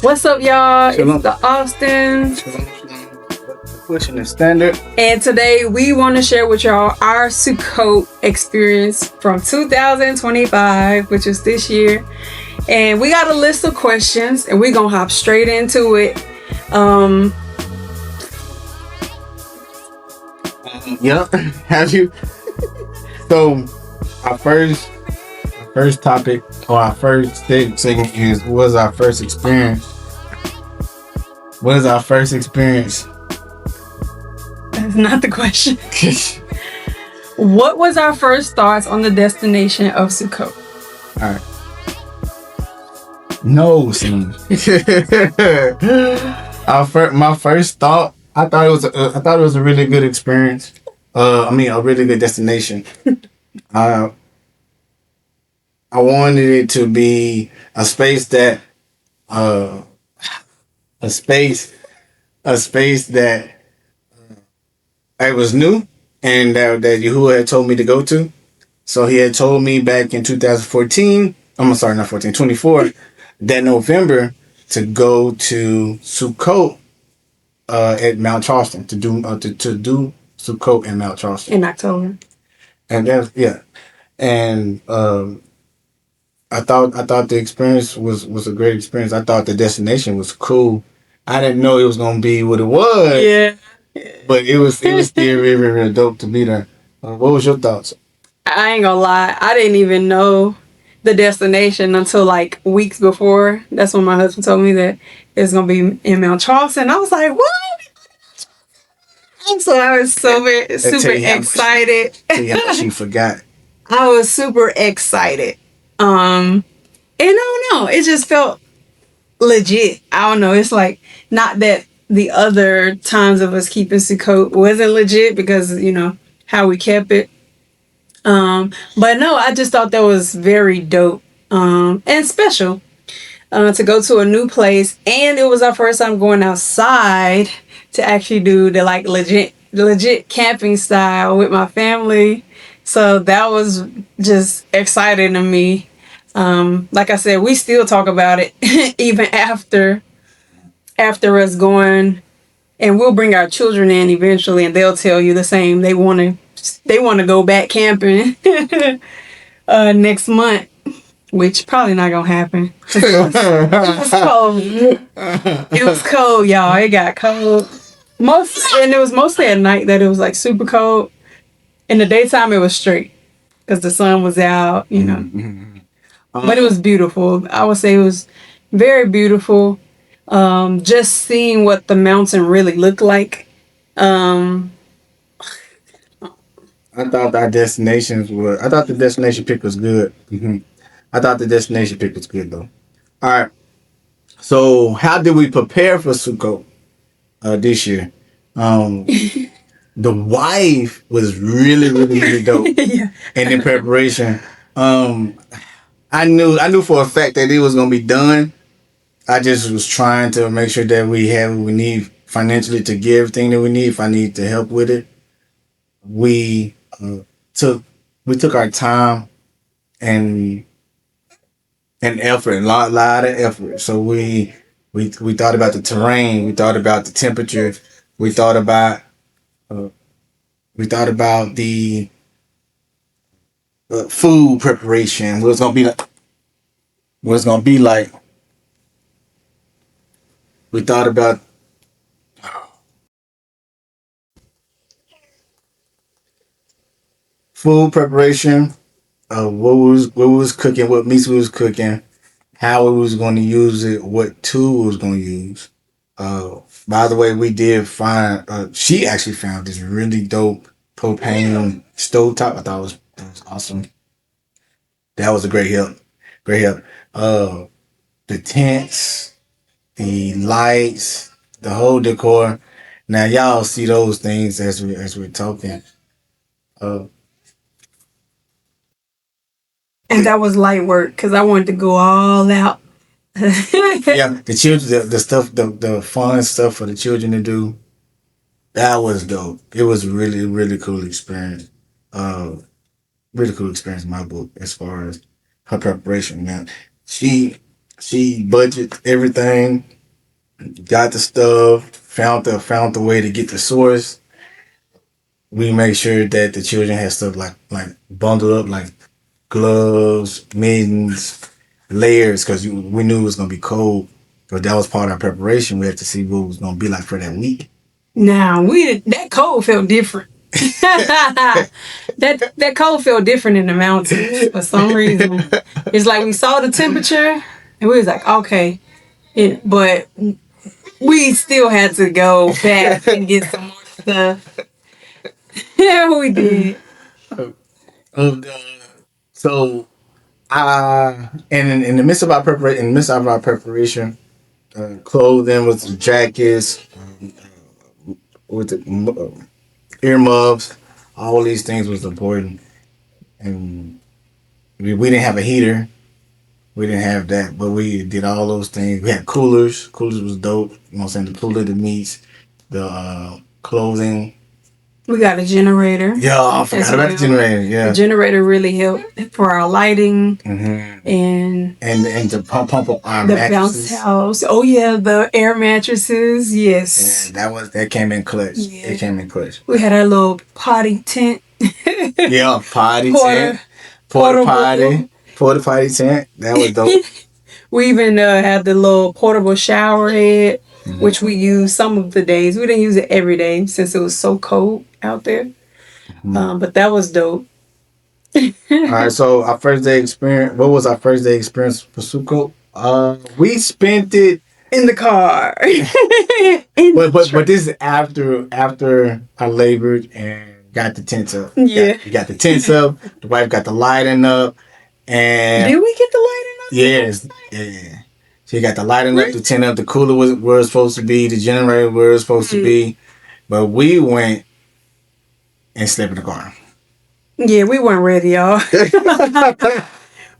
What's up, y'all? Shalom. It's the Austins. Pushing the standard. And today we want to share with y'all our Sukkot experience from 2025, which is this year. And we got a list of questions and we're going to hop straight into it. Yep. Have you? So, our first topic, or our first segment is, what was our first experience? What is our first experience? That's not the question. What was our first thoughts on the destination of Sukkot? All right. No, son. My first thought, I thought it was a really good experience. A really good destination. I wanted it to be a space that, a space that it was new, and that Yahuwah had told me to go to. So he had told me back in 2014. I'm sorry, not 14, 24. That November to go to Sukkot at Mount Charleston to do Sukkot in Mount Charleston In October. and that's and I thought the experience was a great experience. I thought the destination was cool. I didn't know it was gonna be what it was. Yeah. But it was still really, really dope to be there. What was your thoughts? I ain't gonna lie, I didn't even know the destination until like weeks before. That's when my husband told me that it's gonna be in Mount Charleston. I was like, what? So I was super excited. Tell you how much you forgot. I was super excited. And I don't know, it just felt legit. I don't know. It's like, not that the other times of us keeping Sukkot wasn't legit because, how we kept it. But no, I just thought that was very dope, and special, to go to a new place. And it was our first time going outside to actually do the like legit camping style with my family. So that was just exciting to me. Like I said, we still talk about it even after us going, and we'll bring our children in eventually and they'll tell you the same. They want to go back camping next month, which probably not gonna happen. It was cold. It was cold, y'all. It got cold. And it was mostly at night that it was like super cold. In the daytime it was straight because the sun was out, But it was beautiful. I would say it was very beautiful. Just seeing what the mountain really looked like. I thought the destination pick was good. I thought the destination pick was good though. All right. So how did we prepare for Sukkot this year? The wife was really, really, really dope. Yeah. And in preparation, I knew for a fact that it was gonna be done. I just was trying to make sure that we have what we need financially to get everything that we need. If I need to help with it, we took our time and effort, a lot of effort. So we thought about the terrain, we thought about the temperature, we thought about the food preparation, what it's gonna be like. We thought about food preparation, what we was cooking, what meats we was cooking, how we was going to use it, what tool we was going to use. By the way, we did find. She actually found this really dope propane stovetop. I thought that was awesome. That was a great help. Great help. The tents, the lights, the whole decor. Now y'all see those things as we're talking. And that was light work because I wanted to go all out. Yeah, the children, the stuff, the fun stuff for the children to do. That was dope. It was a really, really cool experience. Really cool experience in my book as far as her preparation. Now, she She budgeted everything, got the stuff, found the way to get the source. We made sure that the children had stuff like bundled up, like gloves, mittens, layers, because we knew it was gonna be cold. But that was part of our preparation. We had to see what it was gonna be like for that week. Now that cold felt different. that cold felt different in the mountains for some reason. It's like we saw the temperature and we was like, okay, but we still had to go back and get some more stuff. Yeah, we did. Um, uh, so, and in the midst of our preparation, clothing with the jackets, with the earmuffs, all these things was important. And we didn't have a heater. We didn't have that, but we did all those things. We had coolers. Coolers was dope. You know what I'm saying? The cooler, the meats, the clothing. We got a generator. Yeah, I forgot about the generator. Yeah, the generator really helped for our lighting and to pump up our the mattresses. bounce house. Oh yeah, the air mattresses. Yes, Yeah, that came in clutch. Yeah. It came in clutch. We had our little potty tent. Yeah, potty tent, porta potty tent. That was dope. We even had the little portable shower head, which we used some of the days. We didn't use it every day since it was so cold out there. But that was dope. All right, so our first day experience. What was our first day experience for Sukkot? We spent it in the car. but this is after I labored and got the tents up. Yeah, you got the tents up. The wife got the lighting up, and did we get the lighting up? Yes, yeah. She got the lighting up, the tent up, the cooler was where it was supposed to be, the generator where it was supposed to be, but we went and slept in the car. Yeah, we weren't ready, y'all.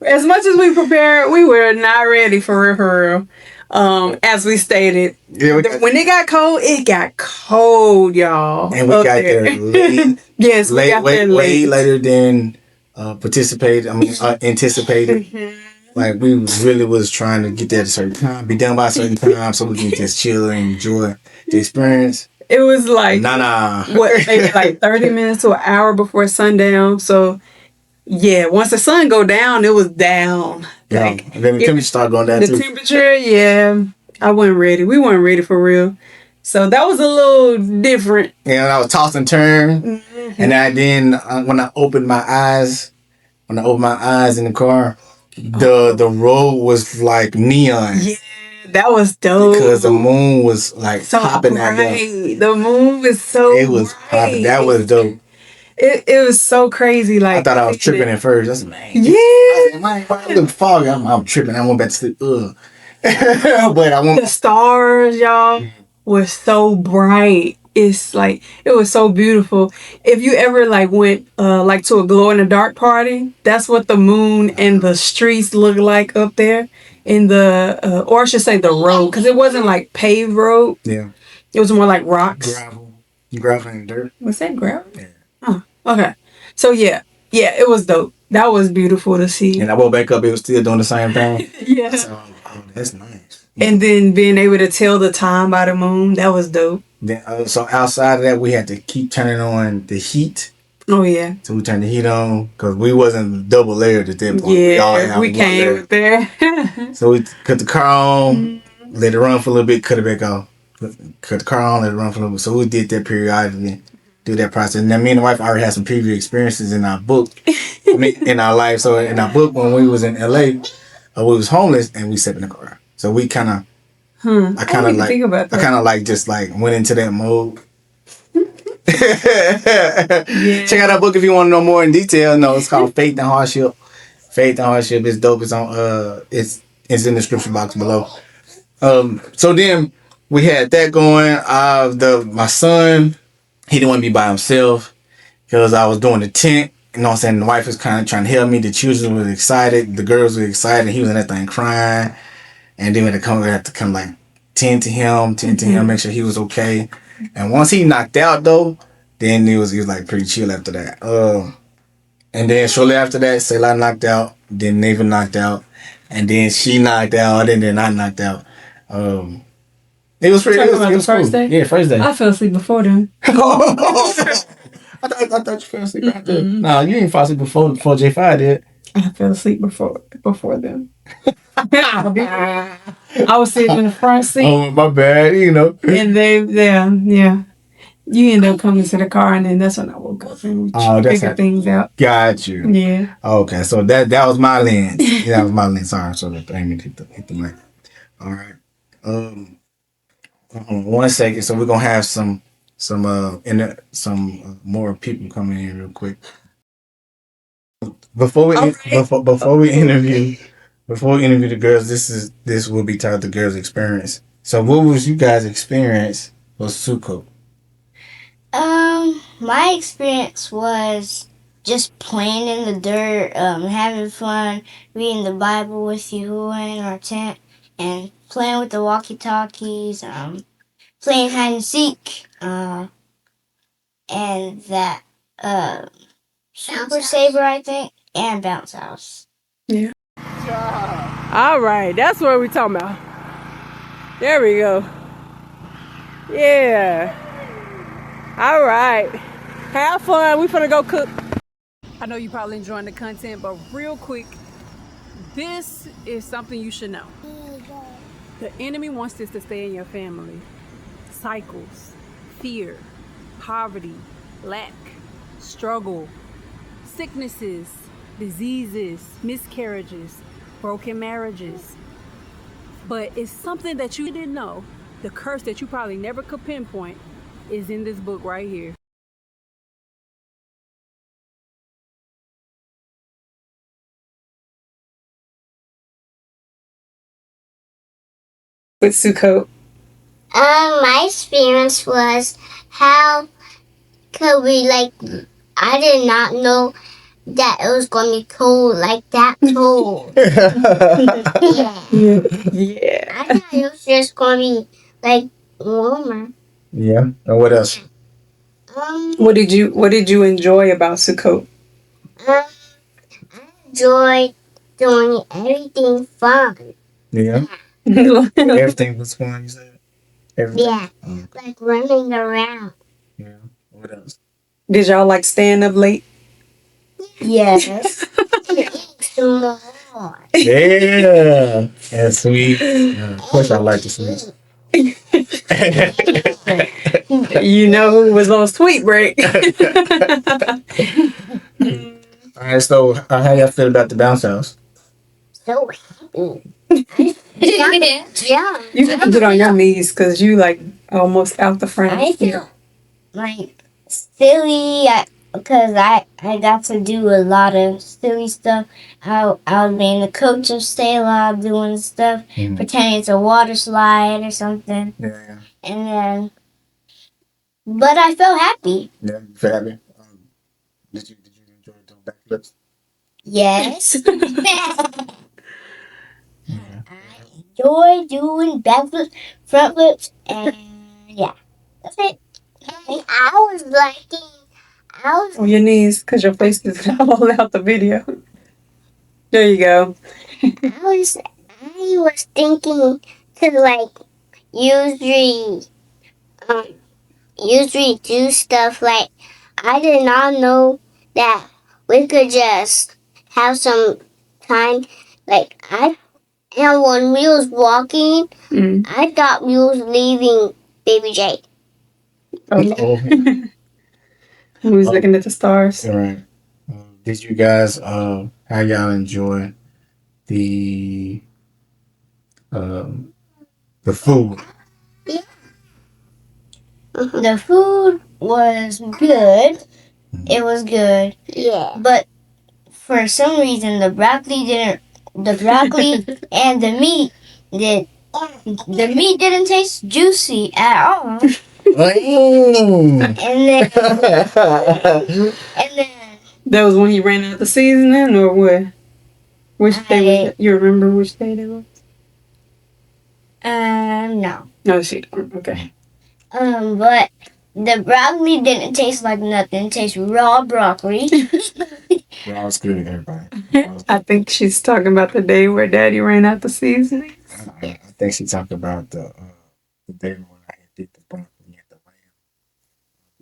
As much as we prepared, we were not ready for real. As we stated, when it got cold, y'all. And we got there late. Yes, we got there late. Way later than anticipated. Like we really was trying to get there at a certain time, be done by a certain time, so we can just chill and enjoy the experience. It was like maybe like 30 minutes to an hour before sundown. So yeah, once the sun go down, it was down. Yeah, and then the temperature started going down. The temperature, yeah, I wasn't ready. We weren't ready for real. So that was a little different. Yeah, and I was tossed and turned, and then when I opened my eyes in the car, the road was like neon. Yeah, that was dope. Because the moon was like so popping bright. That the moon was so it was popping. That was dope. It was so crazy. Like I thought I was tripping at first. I was like, man, yeah. I look foggy. I'm tripping. I went back to sleep. But I went. The stars, y'all, were so bright. It's like it was so beautiful. If you ever like went like to a glow in the dark party, that's what the moon and the streets look like up there in the or I should say the road, because it wasn't like paved road. Yeah, it was more like rocks, gravel and dirt. Was that gravel? Yeah. Oh, okay. So yeah, it was dope. That was beautiful to see. And I woke back up, it was still doing the same thing. Yeah. So, that's nice. And then being able to tell the time by the moon, that was dope. Then, so outside of that, we had to keep turning on the heat. Oh yeah. So we turned the heat on because we wasn't double layered at that point. Yeah, we came there. So we cut the car on, let it run for a little bit, cut it back off. Cut the car on, let it run for a little bit. So we did that periodically, do that process. Now me and the wife already had some previous experiences in our book, in our life. So in our book, when we was in LA, we was homeless and we slept in the car. So we kind of. I kind of like just like went into that mode. Yeah. Check out our book if you want to know more in detail. No, it's called Faith and Hardship. Faith and Hardship is dope. It's on it's in the description box below. So then we had that going. My son, he didn't want to be by himself because I was doing the tent. You know what I'm saying? The wife was kind of trying to help me. The children were excited. The girls were excited. He was in that thing crying. And then we had to come like tend to him, make sure he was okay. And once he knocked out though, then he was like pretty chill after that. And then shortly after that, Selah knocked out, then Neva knocked out. and then she knocked out, and then I knocked out. It was pretty. Talking It about the was first cool. day? Yeah, first day. I fell asleep before then. I thought you fell asleep right there. No, you didn't fall asleep before J5 did. I fell asleep before them. I was sitting in the front seat. Oh, my bad. You know. And yeah. You end up coming to the car, and then that's when I woke up and figured things out. Got you. Yeah. Okay, so that was my lens. Yeah, that was my lens. Sorry, so that I didn't hit the mic. All right. Hold on 1 second. So we're gonna have some more people coming in real quick. Before we interview the girls, this will be titled the girls' experience. So what was you guys' experience with Sukkot? My experience was just playing in the dirt, having fun, reading the Bible with Yahuwah in our tent, and playing with the walkie-talkies, playing hide and seek, and that, Super Saver, I think, and Bounce House. Yeah. All right, that's what we're talking about. There we go. Yeah. All right. Have fun. We finna go cook. I know you probably enjoying the content, but real quick, this is something you should know. The enemy wants this to stay in your family. Cycles, fear, poverty, lack, struggle, sicknesses, diseases, miscarriages, broken marriages. But it's something that you didn't know. The curse that you probably never could pinpoint is in this book right here. With Sukkot. My experience was how could we I did not know that it was going to be cold like that cold. Yeah. I thought it was just going to be warmer. Yeah. And what else? What did you enjoy about Sukkot? I enjoyed doing everything fun. Yeah. Everything was fun, you said? Everything? Yeah. Like running around. Yeah. What else? Did y'all like staying up late? Yes. Some more. Yeah. And sweet. Yeah, of course I like the sweets. You know who was on sweet break. All right, so how y'all feel about the bounce house? So happy. Yeah. You have to get on your knees because you almost out the front. I feel silly because I got to do a lot of silly stuff. I was being the coach of Stay Alive, doing stuff, pretending it's a water slide or something. Yeah. And then, but I felt happy. Yeah, you feel happy? Did you enjoy doing backflips? Yes. I enjoy doing backflips, front flips, and yeah, that's it. On your knees because your face is all out the video. There you go. I was thinking to usually do stuff I did not know that we could just have some time and when we was walking, I thought we was leaving Baby J. Who was looking at the stars? All right. Did you guys how y'all enjoy the food? Yeah. The food was good. It was good. Yeah. But for some reason, the broccoli and the meat didn't taste juicy at all. and then that was when he ran out the seasoning, or what? Which day was it? You remember which day that was? No. No, she don't. Okay. But the broccoli didn't taste like nothing. It tastes raw broccoli. Raw is good, everybody. I think she's talking about the day where Daddy ran out the seasoning. I think she talked about the day when I did the broccoli and the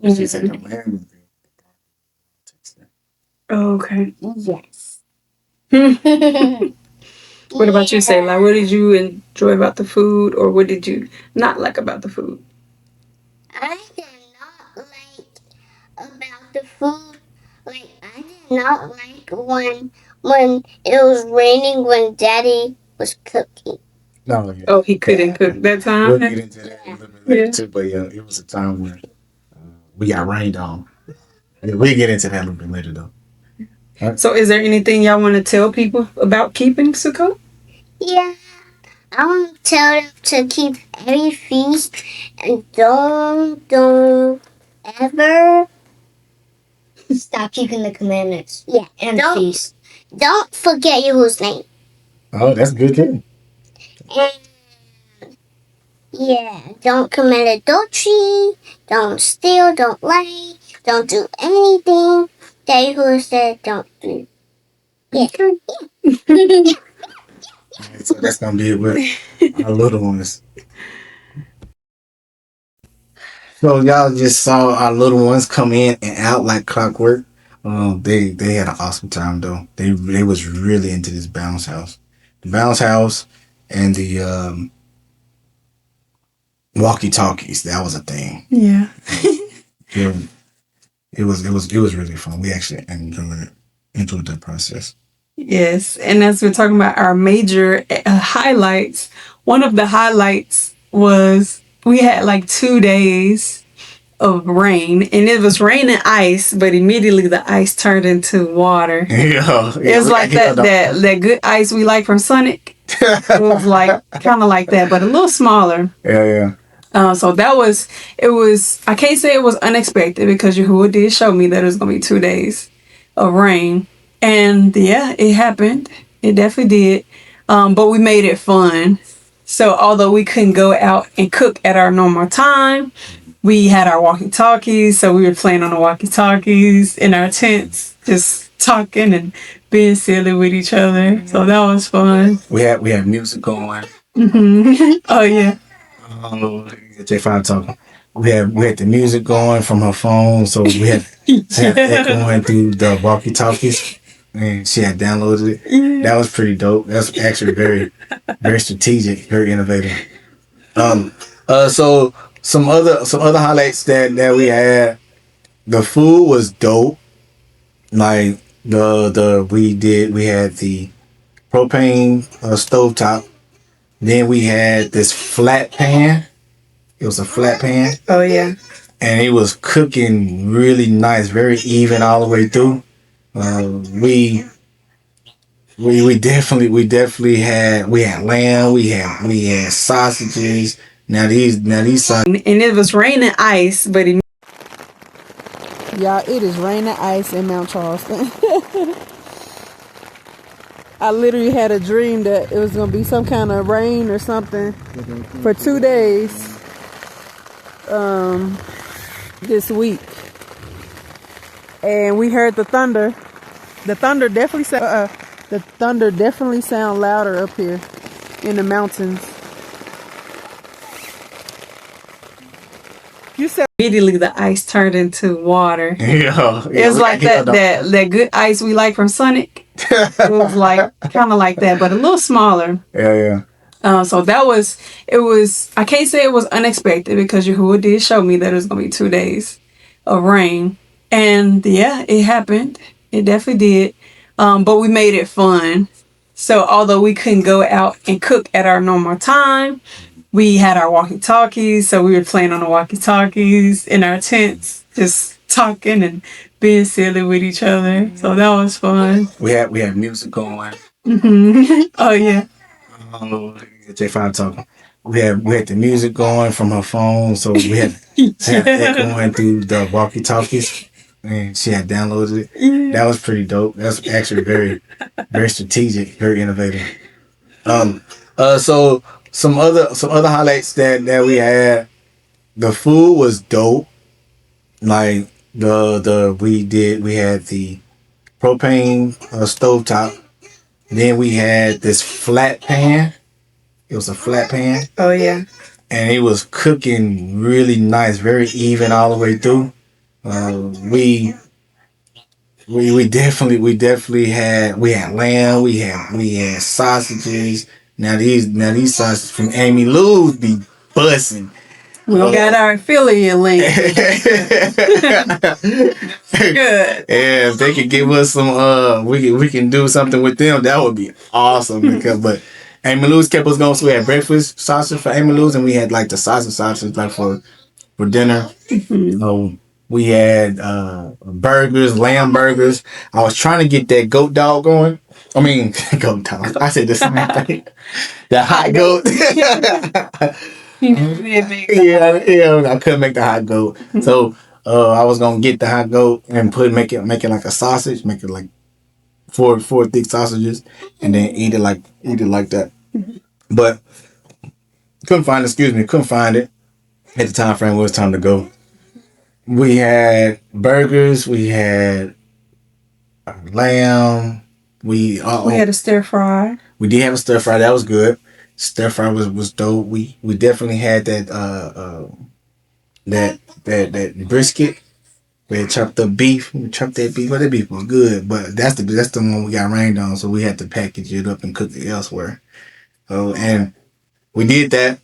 lamb. She said the lamb was good. The broccoli tasted. Oh, okay. Yes. What about you, Sayla? What did you enjoy about the food, or what did you not like about the food? I did not like about the food. Like I did not like when it was raining when Daddy was cooking. No, yeah. Oh, he couldn't cook that time. We'll get into that a little bit later Yeah. too, but yeah, it was a time where we got rained on. Yeah, we'll get into that a little bit later though. So, is there anything y'all want to tell people about keeping Sukkot? Yeah. I want to tell them to keep every feast and don't ever stop keeping the commandments. Yeah. And the feast. Don't forget Yahuwah's name. Oh, that's good too. And yeah, don't commit adultery, don't steal, don't lie, don't do anything that Yahuwah said don't do. Yeah. So that's gonna be it with our little ones. So y'all just saw our little ones come in and out like clockwork. They had an awesome time though. They was really into this bounce house, the bounce house, and the walkie talkies. That was a thing. Yeah. Yeah, it was really fun. We actually enjoyed that process. Yes, and as we're talking about our major highlights, one of the highlights was we had like 2 days of rain, and it was rain and ice, but immediately the ice turned into water. Yeah, It was like that good ice we like from Sonic. It was like kind of like that, but a little smaller. Yeah. So it was, I can't say it was unexpected because Yahuwah did show me that it was going to be 2 days of rain. And yeah, it happened. It definitely did. But we made it fun. So although we couldn't go out and cook at our normal time, we had our walkie-talkies. So we were playing on the walkie-talkies in our tents, just talking and being silly with each other. So that was fun. We had music going. Oh, yeah. J5 talking. We had the music going from her phone, so we had that going through the walkie talkies, and she had downloaded it. Yeah. That was pretty dope. That's actually very strategic, very innovative. So some other highlights that we had. The food was dope. Like we had the propane stovetop. Then we had this flat pan. It was a flat pan. Oh, yeah. And it was cooking really nice, very even all the way through. We definitely had lamb, we had sausages. Now these sausages. And it was raining ice, but Y'all, it is raining ice in Mount Charleston. I literally had a dream that it was going to be some kind of rain or something for 2 days this week. And we heard the thunder. The thunder definitely sound louder up here in the mountains. You said immediately the ice turned into water. Yeah. It was like that good ice we like from Sonic. It was like kind of like that, but a little smaller. Yeah. So it was, I can't say it was unexpected because Yahuwah did show me that it was going to be 2 days of rain. And yeah, it happened. It definitely did. But we made it fun. So although we couldn't go out and cook at our normal time, we had our walkie-talkies. So we were playing on the walkie-talkies in our tents, just talking and being silly with each other. So that was fun. We had music going. Oh, yeah. J5 talking. We had the music going from her phone, so we had that going through the walkie talkies, and she had downloaded it. Yeah. That was pretty dope. That's actually very strategic, very innovative. So some other highlights that we had. The food was dope. Like we had the propane stovetop. Then we had this flat pan. It was a flat pan. Oh yeah. And it was cooking really nice, very even all the way through. We definitely had lamb, we had sausages. Now these sausages from Amy Lou's be bussin'. We don't got our affiliate link. Good. Yeah, if they could give us some, we can do something with them. That would be awesome. But Amy Lou's kept us going. So we had breakfast sausage for Amy Lou's, and we had like the sausage like for dinner. We had burgers, lamb burgers. I was trying to get that goat dog going. I mean, goat dog. I said the same thing. The hot goat. Yeah, I couldn't make the hot goat. So I was gonna get the hot goat and make it like a sausage, make it like four thick sausages, and then eat it like that. But couldn't find it. At the time frame, it was time to go. We had burgers. We had lamb. We had a stir fry. We did have a stir fry. That was good. Stir fry was dope. We definitely had that that brisket. We had chopped up beef. We chopped that beef. Well, that beef was good, but that's the one we got rained on. So we had to package it up and cook it elsewhere. And we did that.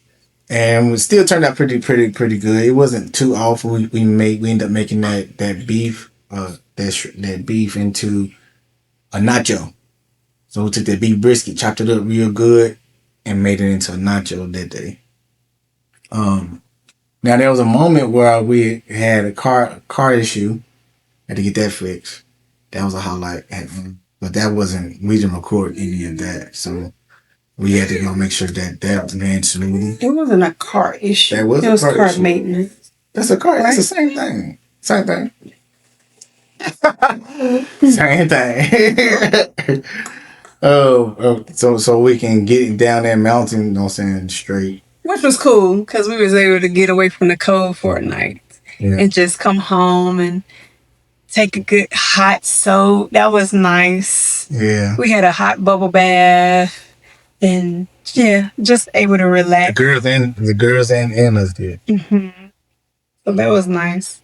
And it still turned out pretty good. It wasn't too awful. We ended up making that beef that beef into a nacho. So we took that beef brisket, chopped it up real good, and made it into a nacho that day. Now there was a moment where we had a car issue. Had to get that fixed. That was a highlight. But we didn't record any of that. So we had to go make sure that ran smoothly. It wasn't a car issue. It was car issue. maintenance. That's a car. Right? That's the same thing. Same thing. Same thing. So we can get down that mountain, you know what I'm saying, straight. Which was cool because we was able to get away from the cold for a night and just come home and take a good hot soak. That was nice. Yeah. We had a hot bubble bath. And just able to relax. The girls and us did. Mm-hmm. So that was nice.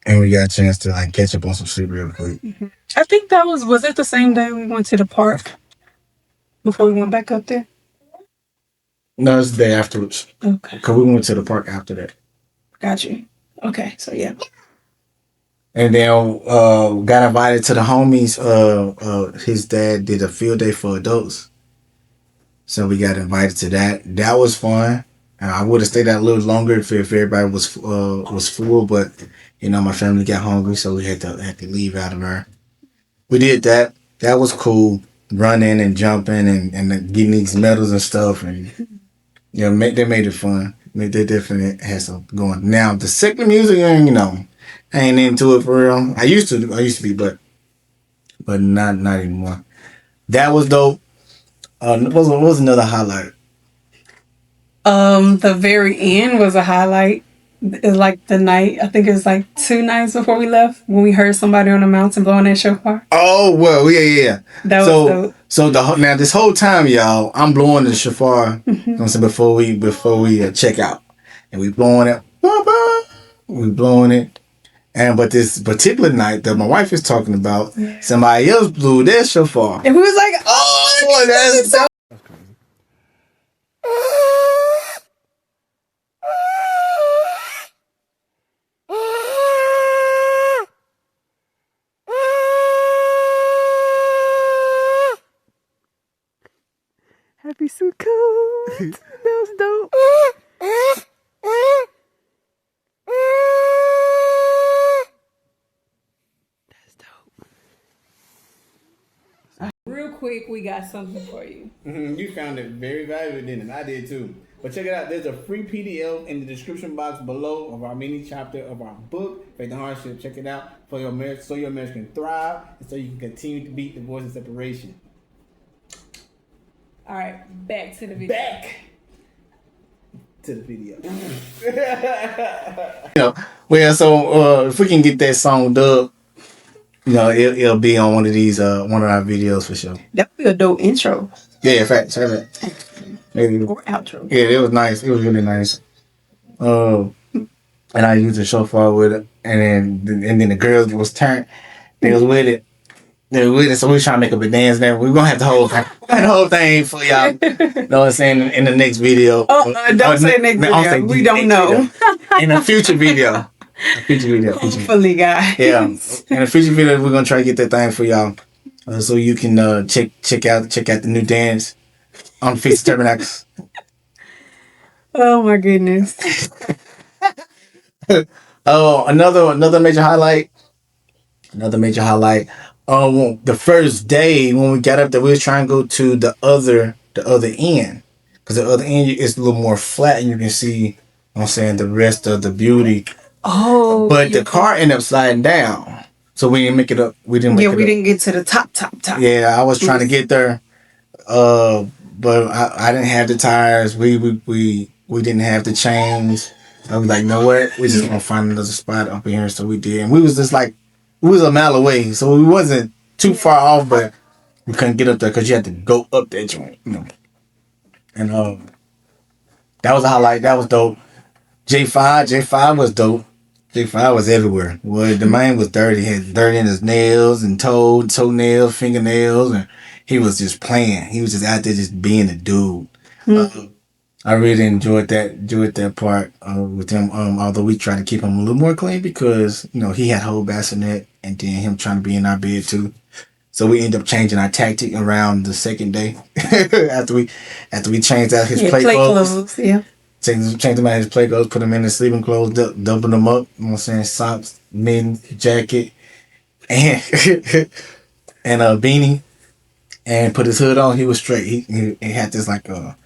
And we got a chance to like catch up on some sleep real quick. Mm-hmm. I think that was it the same day we went to the park before we went back up there? No, it's the day afterwards. Okay. Because we went to the park after that. Got you. Okay, so yeah. And then got invited to the homies. His dad did a field day for adults. So we got invited to that. That was fun. I would have stayed out a little longer if everybody was full, but my family got hungry, so we had to leave out of there. We did that. That was cool. Running and jumping and getting these medals and stuff, and they made it fun. They definitely had something going. Now the secular music, I ain't into it for real. I used to be, but not anymore. That was dope. What was another highlight? The very end was a highlight. It's like the night, I think it was like 2 nights before we left when we heard somebody on the mountain blowing that shofar. Oh, well, yeah. That was dope. So now this whole time, y'all, I'm blowing the shofar before we check out. And we blowing it. We blowing it. But this particular night that my wife is talking about, somebody else blew their shofar. And we was like, oh, that's so. Happy Sukkot. That was dope. That's dope. Real quick, we got something for you. You found it very valuable, didn't it? I did too. But check it out. There's a free PDF in the description box below of our mini chapter of our book, Faith and Hardships. Check it out for your marriage, so your marriage can thrive and so you can continue to beat divorce and separation. All right, back to the video. Well, so if we can get that song dubbed, it'll be on one of these one of our videos for sure. That would be a dope intro. Yeah, in fact, say that. Maybe. Or outro. Yeah, it was nice. It was really nice. And I used the shofar with it, and then the girls was turned. They was with it. They was with it. So we was trying to make up a dance there. We're gonna have the whole thing for y'all. You know what I'm saying? In the next video. Don't say next video. We don't know. In a future video. Hopefully, guys. Yeah. In a future video, we're gonna try to get that thing for y'all, so you can check out the new dance on Feast of Tabernacles. Oh my goodness. Oh, another major highlight. The first day when we got up there, we was trying to go to the other end, because the other end is a little more flat and you can see, you know what I'm saying, the rest of the beauty. Oh. But the car ended up sliding down, so we didn't make it up. We didn't get to the top. Yeah, I was trying to get there, but I didn't have the tires. We didn't have the chains. I was like, you know what? We just gonna find another spot up here. So we did, and we was just like, we was a mile away, so we wasn't too far off, but we couldn't get up there because you had to go up that joint, you know. And that was a highlight. That was dope. J5 was dope. J5 was everywhere. Well, the man was dirty. He had dirt in his nails and toenails, fingernails, and he was just playing. He was just out there just being a dude. I really enjoyed that part with him. Although we tried to keep him a little more clean because he had whole bassinet, and then him trying to be in our bed too. So we ended up changing our tactic around the second day after we changed out his play clothes. Yeah. Changed him out his play clothes, put him in his sleeping clothes, doubled them up. You know what I'm saying? Socks, mittens, jacket, and and a beanie, and put his hood on. He was straight. He had this like a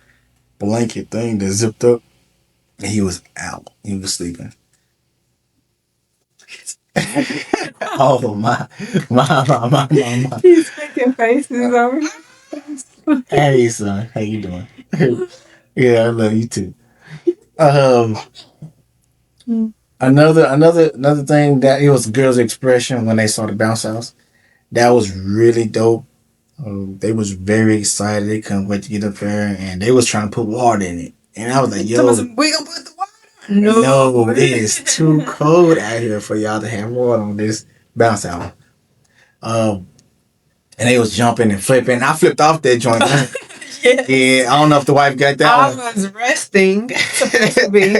blanket thing that zipped up, and he was out. He was sleeping. Oh my. He's making faces over. Hey son, how you doing? Yeah, I love you too. Another thing, that it was girls' expression when they saw the bounce house. That was really dope. They was very excited. They couldn't wait to get up there, and they was trying to put water in it. And I was like, "Yo, we gonna put the water." No, it is too cold out here for y'all to have water on this bounce house. And they was jumping and flipping. I flipped off that joint. Yes. Yeah, I don't know if the wife got that. I was resting, supposed to be,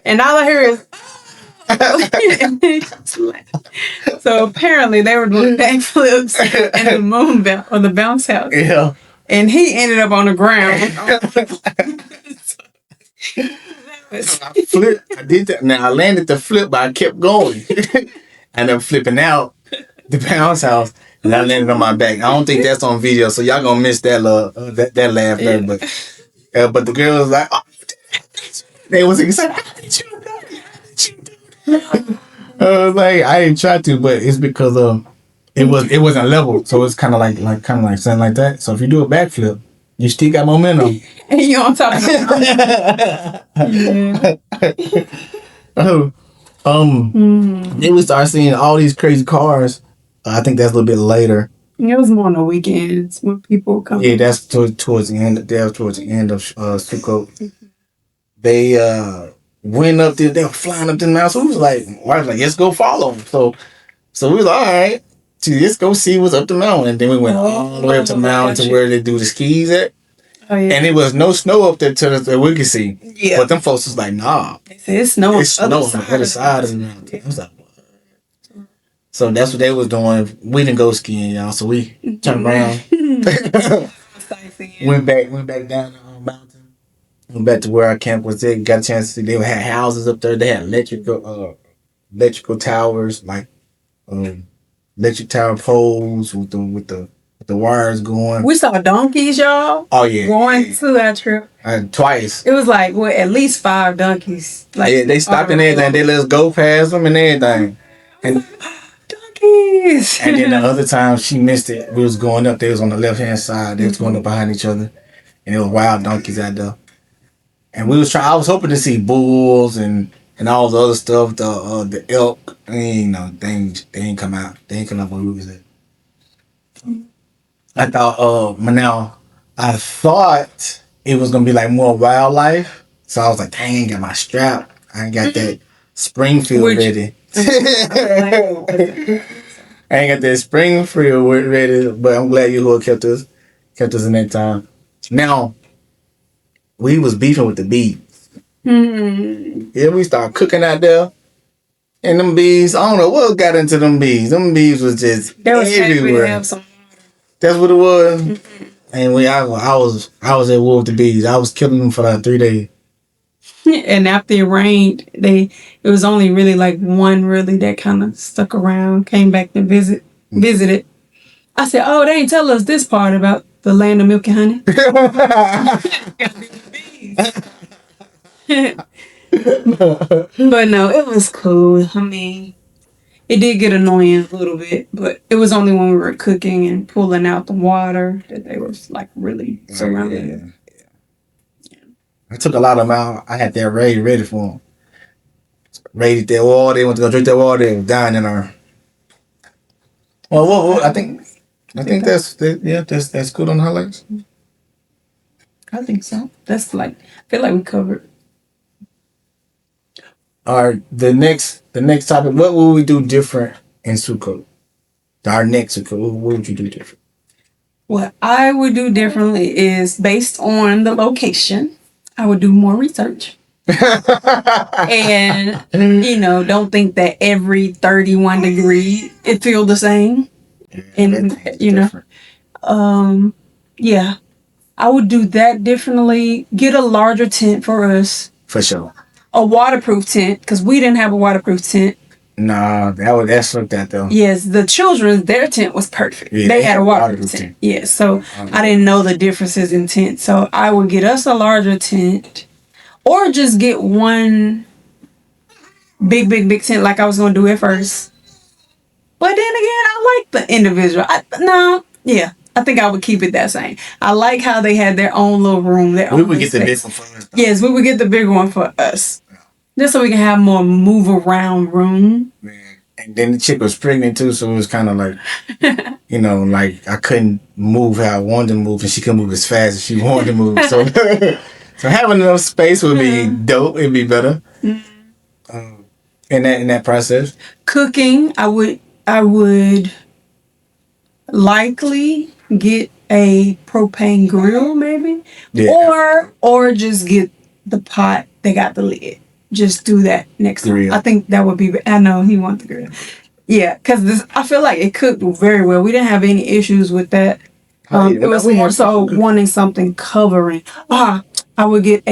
and all I hear is. So apparently they were doing backflips in the moon or the bounce house. Yeah. And he ended up on the ground. I did that. Now I landed the flip, but I kept going. I ended up flipping out the bounce house, and I landed on my back. I don't think that's on video, so y'all gonna miss that that laugh there. But the girl was like, "Oh, they was excited. How did you do it? I was like, I didn't try to, but it's because it wasn't level, so it's kind of like something like that. So if you do a backflip, you still got momentum. And you on top of it. Yeah. Then we started seeing all these crazy cars. I think that's a little bit later. It was more on the weekends when people come. Yeah, that's towards the end. That was towards the end of Sukkot. They went up there. They were flying up the mountain. So we was like, let's go follow them. So we was like, all right, let's go see what's up the mountain. And then we went all the way up the mountain to where they do the skis at. Oh, yeah. And it was no snow up there that we could see. Yeah. But them folks was like, nah. They said it's snow on the other side of the mountain. I was like, what? So that's what they was doing. We didn't go skiing, y'all. So we turned around. went back down the mountain. Went back to where our camp was at. Got a chance to see. They had houses up there. They had electrical towers, like electric tower poles with the wires going. We saw donkeys, y'all. Oh yeah, going to that trip. Twice. It was like at least 5 donkeys. Like yeah, they stopped and everything. They let us go past them and everything. And donkeys. And then the other time she missed it. We was going up. They was on the left hand side. They was going up behind each other, and it was wild donkeys out there. And we was trying. I was hoping to see bulls and and all the other stuff. The elk, they ain't come out. They ain't come out when we was there. I thought, now I thought it was gonna be like more wildlife, so I was like, dang, I ain't got my strap. I ain't got that Springfield ready. I ain't got that Springfield ready, but I'm glad you who kept us in that time. Now we was beefing with the bees. Yeah, we started cooking out there. And them bees, I don't know what got into them bees. Them bees was just everywhere. That's what it was. And I was at war with the bees. I was killing them for like 3 days. And after it rained, it was only really like one really that kind of stuck around, came back to visited. I said, "Oh, they ain't tell us this part about the land of milk and honey." But no, it was cool. I mean, it did get annoying a little bit, but it was only when we were cooking and pulling out the water that they was like really surrounding. Yeah. I took a lot of them out. I had that ready for them. Raided their water. They went to go drink their water and dying in our. Well, I think that's good on the highlights. I think so. That's like, I feel like we covered. All right, the next topic. What will we do different in Sukkot? Our next Sukkot. What would you do different? What I would do differently is based on the location. I would do more research. And don't think that every 31 degree it feel the same. And different. Yeah, I would do that differently. Get a larger tent for us. For sure. A waterproof tent, because we didn't have a waterproof tent. Nah, that's looked at though. Yes, the children, their tent was perfect. Yeah, they had a waterproof tent. Yes, so I didn't know the differences in tents. So I would get us a larger tent, or just get one big tent like I was going to do at first. But then again, I like the individual. I think I would keep it that same. I like how they had their own little room. We would get the big one for us. Yes, we would get the bigger one for us. Just so we can have more move around room. And then the chick was pregnant too, so it was kind of like, like I couldn't move how I wanted to move, and she couldn't move as fast as she wanted to move. So, so having enough space would be dope. It'd be better. In that process, cooking, I would likely get a propane grill, maybe, or just get the pot. They got the lid. Just do that next time. I think that would be. I know he wants the grill. Yeah, because I feel like it cooked very well. We didn't have any issues with that. It was more so wanting something covering. I would get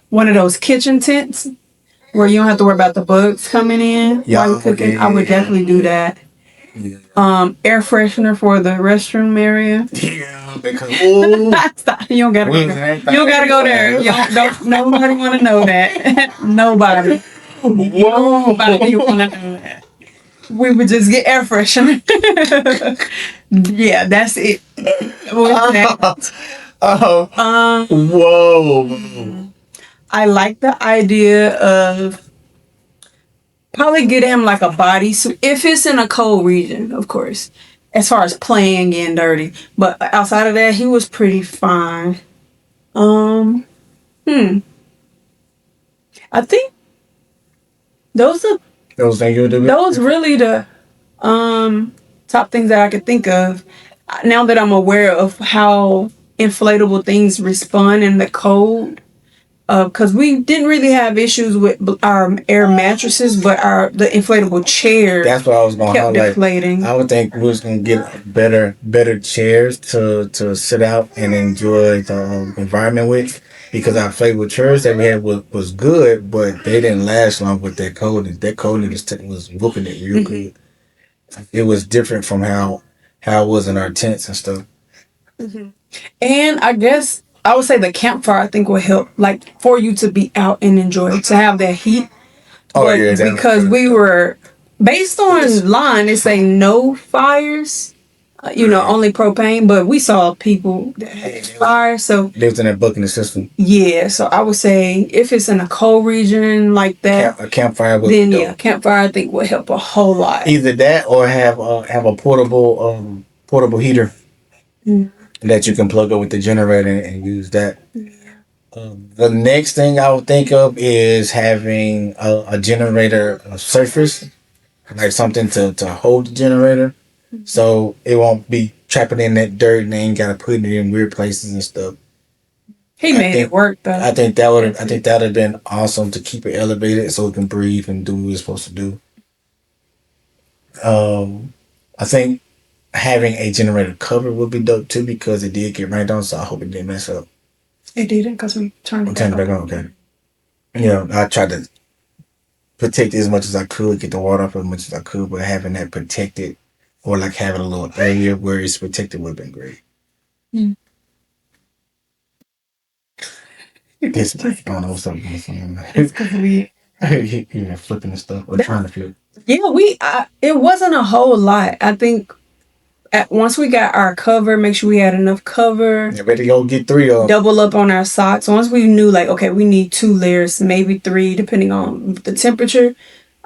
one of those kitchen tents where you don't have to worry about the bugs coming in while you're cooking. I would definitely do that. Air freshener for the restroom area. Yeah, because stop. You don't gotta go there. You don't gotta go there. Nobody want to know that. Nobody. Nobody want to know that. We would just get air freshener. Yeah, that's it. Whoa. I like the idea of probably get him like a bodysuit if it's in a cold region, of course, as far as playing getting dirty. But outside of that, he was pretty fine. I think those really the top things that I could think of. Now that I'm aware of how inflatable things respond in the cold. Because we didn't really have issues with our air mattresses, but the inflatable chair. That's what I was going to highlight. Deflating. I would think we was going to get better chairs to sit out and enjoy the environment with, because our inflatable chairs that we had was good, but they didn't last long with that coldness. That coldness was whooping it real good. It was different from how it was in our tents and stuff. Mm-hmm. And I guess I would say the campfire, I think, will help, like, for you to be out and enjoy, to have that heat. Because we were, based on line, it say no fires only propane, but we saw people that had fire. So They was in that bucket system. yeah, so I would say if it's in a cold region like that, A campfire would then yeah, campfire I think would help a whole lot. Either that or have a portable heater that you can plug up with the generator and use that. The next thing I would think of is having a generator surface, like something to hold the generator, so it won't be trapping in that dirt and they ain't gotta put it in weird places and stuff. He made it work though. I think that would have been awesome to keep it elevated so it can breathe and do what it's supposed to do. I think having a generator cover would be dope too because it did get rained on, so I hope it didn't mess up. It didn't because we turned it back on. Okay. I tried to protect it as much as I could, get the water off as much as I could, but having that protected or like having a little area where it's protected would have been great. This I don't know what's up with this one. It's because we flipping the stuff or trying to flip. Yeah, it wasn't a whole lot. I think once we got our cover, make sure we had enough cover. Yeah, ready to go get 3 of them. Double up on our socks. Once we knew like, okay, we need 2 layers, maybe 3, depending on the temperature.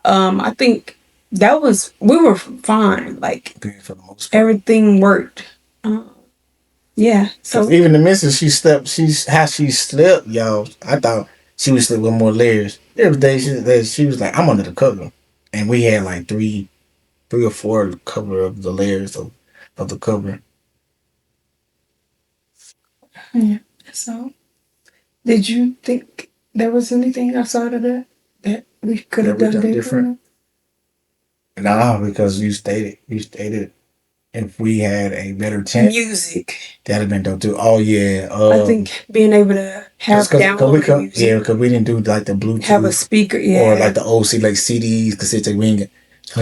I think we were fine. Like For the most part. everything worked. Yeah. So even the missus, she slept, y'all. I thought she would sleep with more layers. Every day she was like, I'm under the cover. And we had like 3 or 4 cover of the layers of the cover. yeah. So did you think there was anything outside of that we could have done different? Nah, because you stated if we had a better tent, Music. that'd have been dope too. Oh yeah, I think being able to have download music. Yeah, because we didn't do like the Bluetooth, have a speaker, yeah, or like the old like CDs, cassettes. We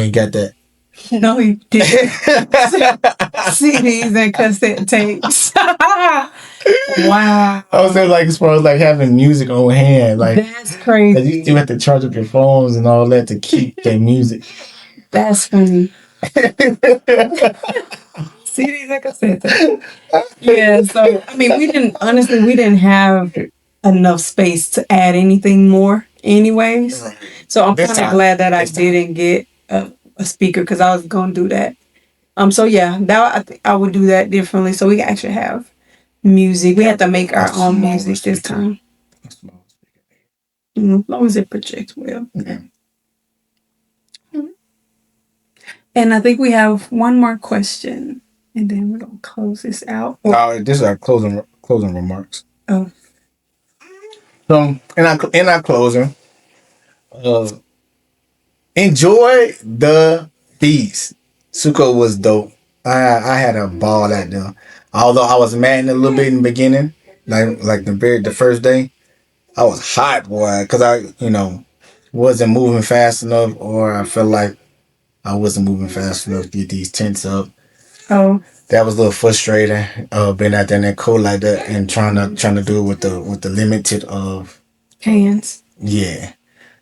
ain't got that. No, you didn't. CDs and cassette tapes. Wow. I was saying like as far as like having music on hand, like that's crazy. You still have to charge up your phones and all that to keep that music. That's funny. CDs and cassette tapes. Yeah, so I mean, we didn't have enough space to add anything more, anyways. So I'm kind of glad that I didn't get a speaker because I was gonna do that. So yeah, I would do that differently. So we actually have music. We had to make our own music this time. As long as it projects well. Okay. And I think we have one more question, and then we're gonna close this out. This is our closing remarks. Oh. So in our closing, enjoy the feast. Sukkot was dope. I had a ball out there. Although I was mad a little bit in the beginning, like the first day, I was hot, boy, because I wasn't moving fast enough, or I felt like I wasn't moving fast enough to get these tents up. Oh. That was a little frustrating. Being out there in that cold like that and trying to do it with the limited of hands. Yeah.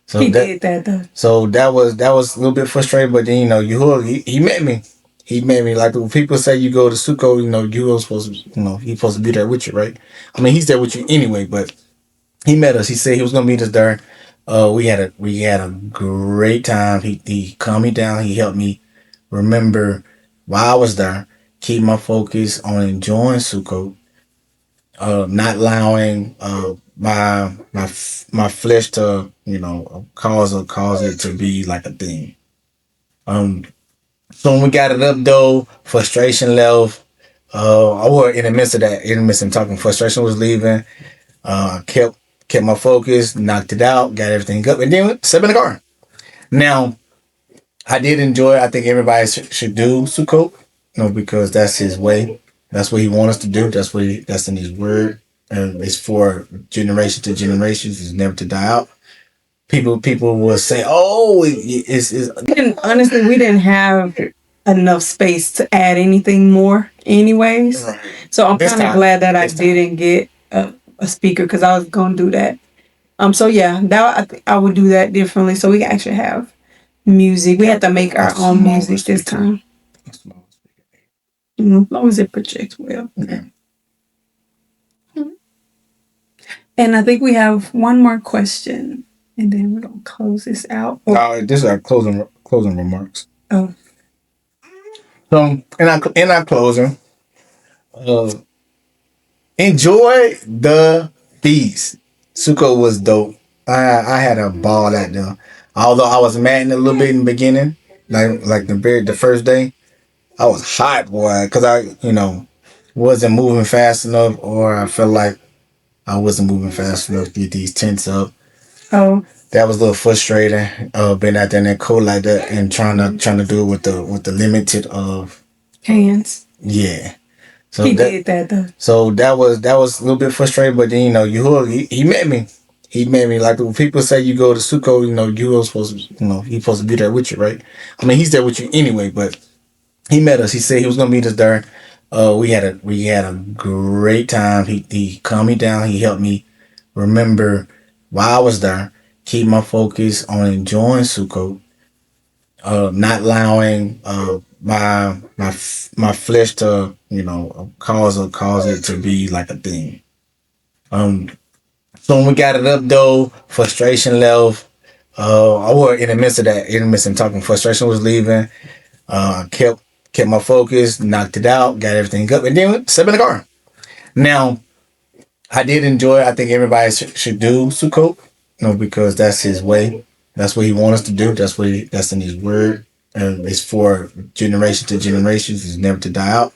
So he did that though. So that was a little bit frustrating, but then he met me. He made me like when people say you go to Sukkot, you were supposed to, he's supposed to be there with you, right? I mean, he's there with you anyway, but he met us. He said he was gonna meet us there. We had a great time. He calmed me down. He helped me remember while I was there, keep my focus on enjoying Sukkot, not allowing my flesh to cause it to be like a thing. So when we got it up though, frustration left. I was in the midst of him talking, frustration was leaving. Kept my focus, knocked it out, got everything up, and then stepped in the car. Now, I did enjoy it. I think everybody should do Sukkot, because that's his way. That's what he wants us to do. That's in his word. And it's for generation to generations. It's never to die out. People will say, "Oh, it's." We didn't have enough space to add anything more, anyways. Right. So I'm kind of glad that I didn't get a speaker because I was gonna do that. So yeah, I would do that differently. So we actually have music. We had to make our own music this time. As long as it projects well. Okay. And I think we have one more question, and then we're gonna close this out. This is our closing remarks. Oh, So in our closing, enjoy the feast. Sukkot was dope. I had a ball at the. Although I was mad a little bit in the beginning, like the first day, I was hot, boy, because I wasn't moving fast enough, or I felt like I wasn't moving fast enough to get these tents up. oh, That was a little frustrating. Being out there in that cold like that and trying to do it with the limited of hands. yeah. So He did that though. So that was a little bit frustrating, but then he met me. He met me. Like when people say you go to Sukkot, you were supposed to he's supposed to be there with you, right? I mean he's there with you anyway, but he met us. He said he was gonna meet us there. We had a great time. He calmed me down. He helped me remember while I was there, keep my focus on enjoying Sukkot, not allowing my flesh to cause it to be like a thing. So when we got it up though, frustration left. I was in the midst of that, in the midst of talking, frustration was leaving. Kept my focus, knocked it out, got everything up, and then stepped in the car. Now, I did enjoy it. I think everybody should do Sukkot, because that's his way. That's what he wants us to do. That's in his word. And it's for generation to generations. It's never to die out.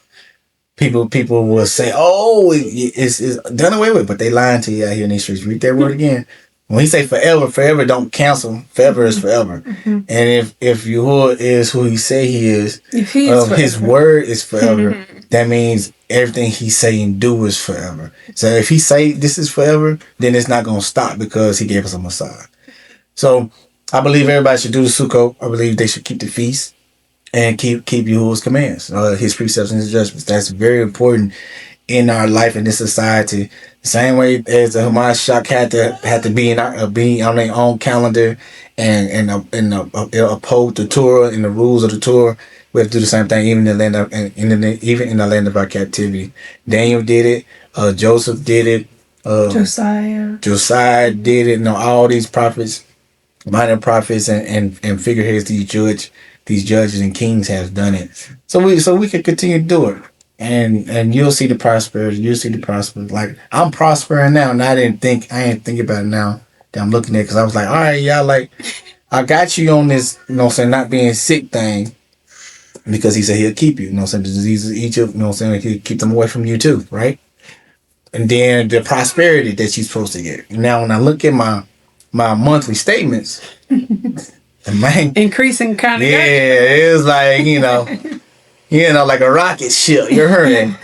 People will say, "Oh, it's done away with," but they lying to you out here in these streets. Read that word again. When he say forever, forever don't cancel. Forever is forever. Mm-hmm. And if Yahuwah is who he say he is, his word is forever. Mm-hmm. That means everything he say and do is forever. So if he say this is forever, then it's not going to stop because he gave us a Messiah. So I believe everybody should do the Sukkot. I believe they should keep the feast and keep Yahuwah's commands, his precepts and his judgments. That's very important in our life in this society. The same way as the Hamas Shak had to be be on their own calendar and uphold the Torah and the rules of the Torah. We have to do the same thing even in the land of our captivity. Daniel did it. Joseph did it. Josiah did it. All these prophets, minor prophets and figureheads, these judges and kings have done it. So we can continue to do it. And you'll see the prosperity. You'll see the prosperity. Like I'm prospering now, and I ain't think about it now that I'm looking at it, because I was like, all right, y'all, like I got you on this, not being sick thing, because he said he'll keep you, the diseases of Egypt, he'll keep them away from you too, right? And then the prosperity that you're supposed to get. Now when I look at my monthly statements, man, increasing kind of. Yeah, it was like like a rocket ship. You're hurting.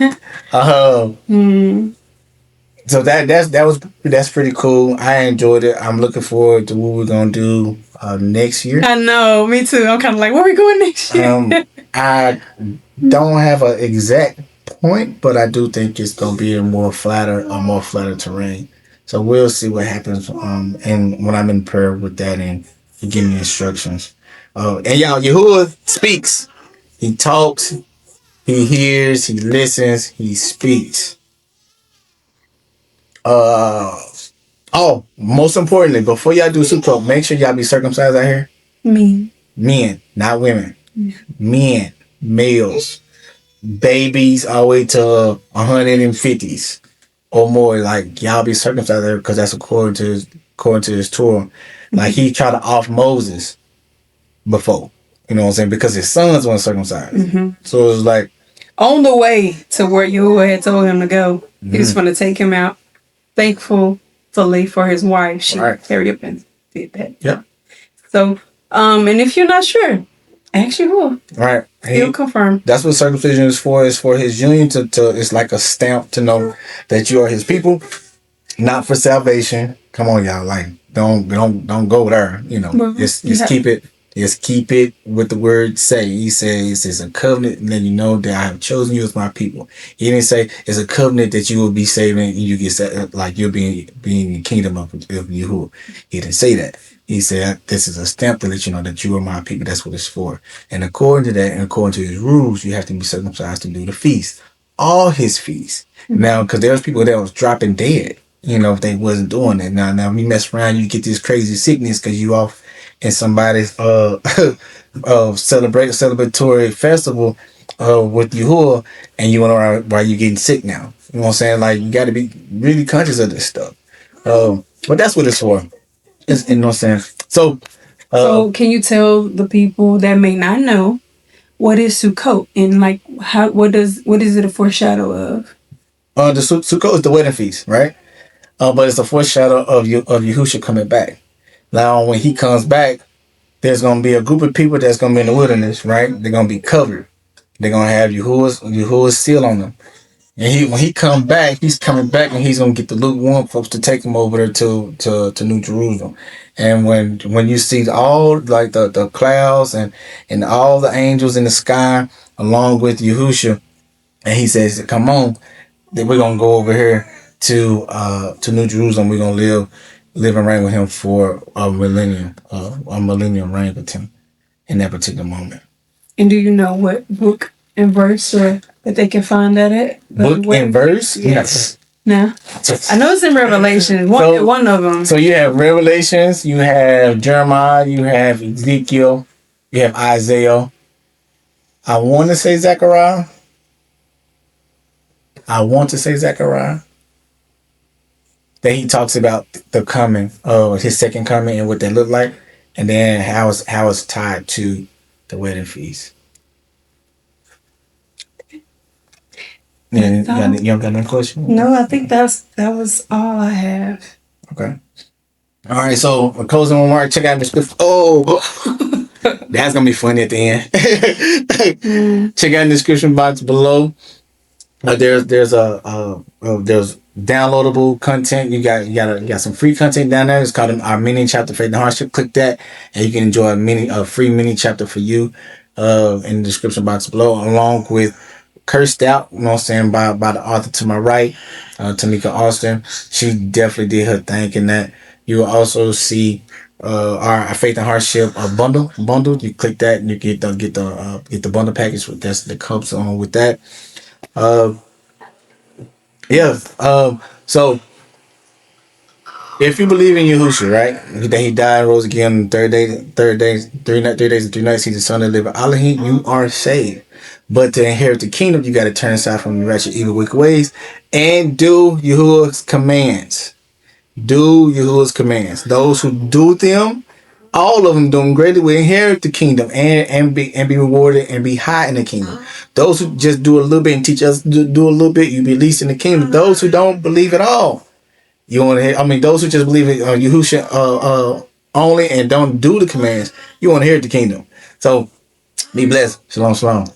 So that's pretty cool. I enjoyed it. I'm looking forward to what we're gonna do next year. I know, me too. I'm kind of like, where are we going next year? I don't have an exact point, but I do think it's gonna be a more flatter terrain. So we'll see what happens. And when I'm in prayer with that, and he give me instructions. And y'all, Yahuwah speaks. He talks, he hears, he listens, he speaks. Most importantly, before y'all do Sukkot, make sure y'all be circumcised out here. Men, not women. Yeah. Men, males, babies all the way to 150s or more. Like y'all be circumcised out there, because that's according to his Torah. Like he tried to off Moses before. You know what I'm saying? Because his sons weren't circumcised. Mm-hmm. So it was like on the way to where Yahuwah had told him to go, he was going to take him out. Thankfully for his wife, she hurried up and did that. Yeah. So, and if you're not sure, ask Yahuwah. Right. He'll confirm. That's what circumcision is for. It's for his union to it's like a stamp to know that you are his people, not for salvation. Come on, y'all. Like don't go there. Just keep it Just keep it what the word say. He says it's a covenant, and then you know that I have chosen you as my people. He didn't say it's a covenant that you will be saving and you get set, like you'll be in the kingdom of Yahuwah. He didn't say that. He said this is a stamp to let you know that you are my people. That's what it's for. And according to that, and according to his rules, you have to be circumcised to do the feast, all his feasts. Now, because there's people that was dropping dead, if they wasn't doing it. Now, when you mess around, you get this crazy sickness because you off in somebody's celebratory festival with Yahuwah, and you wonder why you getting sick now. You know what I'm saying? Like, you got to be really conscious of this stuff. But that's what it's for. You know what I'm saying? So can you tell the people that may not know what is Sukkot and like what is it a foreshadow of? The Sukkot is the wedding feast, right? But it's a foreshadow of Yahushua coming back. Now, when he comes back, there's going to be a group of people that's going to be in the wilderness, right? They're going to be covered. They're going to have Yahuwah's seal on them. And when he come back, he's coming back and he's going to get the lukewarm folks to take him over there to New Jerusalem. And when you see all like the clouds and all the angels in the sky along with Yahushua, and he says, come on, then we're going to go over here to New Jerusalem. We're going to live and reign with him for a millennium reign with him in that particular moment. And do you know what book and verse that they can find that at? Book and verse? Yes. No. I know it's in Revelation. One of them. So you have Revelations, you have Jeremiah, you have Ezekiel, you have Isaiah. I want to say Zechariah. That he talks about the coming of his second coming and what that looked like, and then how it's tied to the wedding feast. Yeah, you don't got no question? No, I think that was all I have. Okay. All right, so a closing remark. Check out the description. Oh, that's gonna be funny at the end. Check out the description box below. There's downloadable content. You got some free content down there. It's called our mini chapter Faith and Hardship. Click that, and you can enjoy a free mini chapter for you in the description box below, along with Cursed Out, you know what I'm saying, by the author to my right, Tamika Austin. She definitely did her thing in that. You will also see our Faith and Hardship bundle. You click that and you get the bundle package with that comes on with that. So if you believe in Yahushua, right, that he died and rose again on the 3 days and 3 nights, he's the son of the living Elohim, you are saved. But to inherit the kingdom, you got to turn aside from your wretched, evil, wicked ways and do Yahuwah's commands. Those who do them, all of them doing greatly, will inherit the kingdom and be rewarded and be high in the kingdom. Those who just do a little bit and teach us to do a little bit, you be least in the kingdom. Those who don't believe at all, those who just believe in Yahushua only and don't do the commands, you want to inherit the kingdom. So be blessed. Shalom, shalom.